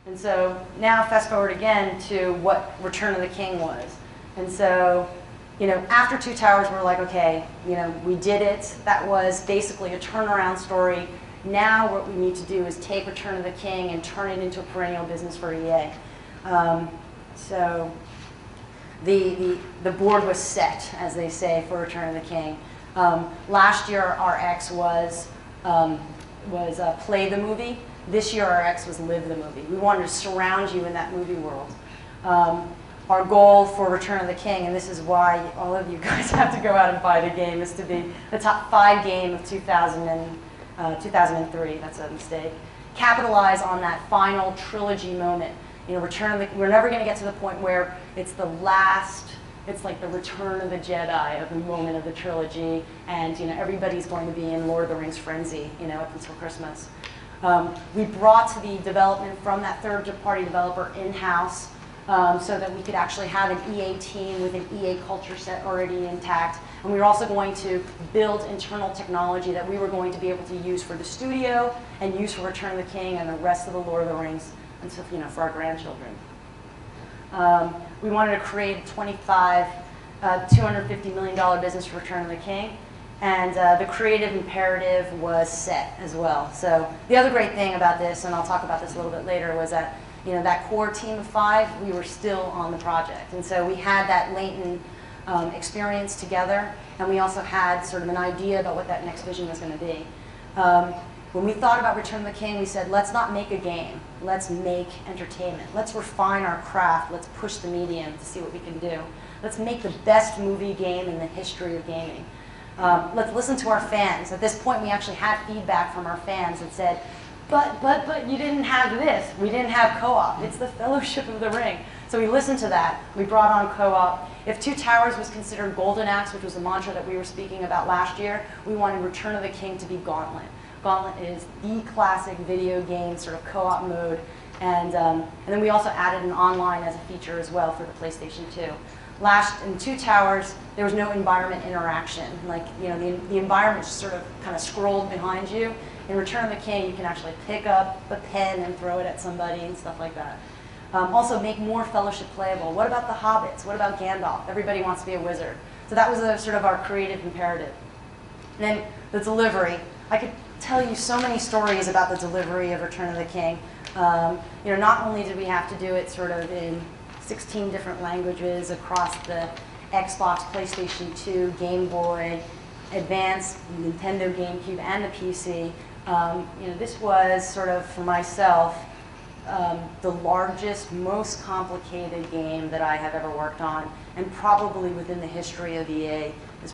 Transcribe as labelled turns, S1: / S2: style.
S1: And so now fast forward again to what Return of the King was. And so, after Two Towers, we're like, okay, we did it. That was basically a turnaround story. Now what we need to do is take Return of the King and turn it into a perennial business for EA. So the board was set, as they say, for Return of the King. Last year our X was play the movie. This year our X was live the movie. We wanted to surround you in that movie world. Our goal for Return of the King, and this is why all of you guys have to go out and buy the game, is to be the top 5 game of 2003. That's a mistake. Capitalize on that final trilogy moment. We're never going to get to the point where it's the last, it's like the Return of the Jedi of the moment of the trilogy, and everybody's going to be in Lord of the Rings frenzy, up until Christmas. We brought the development from that third-party developer in-house so that we could actually have an EA team with an EA culture set already intact. And we were also going to build internal technology that we were going to be able to use for the studio and use for Return of the King and the rest of the Lord of the Rings until, for our grandchildren. We wanted to create a $250 million business for Return of the King. And the creative imperative was set as well. So the other great thing about this, and I'll talk about this a little bit later, was that that core team of 5, we were still on the project. And so we had that latent experience together, and we also had sort of an idea about what that next vision was going to be. When we thought about Return of the King, we said, let's not make a game. Let's make entertainment. Let's refine our craft. Let's push the medium to see what we can do. Let's make the best movie game in the history of gaming. Let's listen to our fans. At this point, we actually had feedback from our fans that said, but you didn't have this. We didn't have co-op. It's the Fellowship of the Ring. So we listened to that. We brought on co-op. If Two Towers was considered Golden Axe, which was the mantra that we were speaking about last year, we wanted Return of the King to be Gauntlet. Gauntlet is the classic video game sort of co-op mode. And then we also added an online as a feature as well for the PlayStation 2. In Two Towers, there was no environment interaction. Like, the environment just sort of kind of scrolled behind you. In Return of the King, you can actually pick up a pen and throw it at somebody and stuff like that. Also, make more Fellowship playable. What about the Hobbits? What about Gandalf? Everybody wants to be a wizard. So that was sort of our creative imperative. And then the delivery. I could tell you so many stories about the delivery of Return of the King. Not only did we have to do it sort of in 16 different languages across the Xbox, PlayStation 2, Game Boy, Advance, Nintendo GameCube, and the PC. This was sort of, for myself, the largest, most complicated game that I have ever worked on, and probably within the history of EA is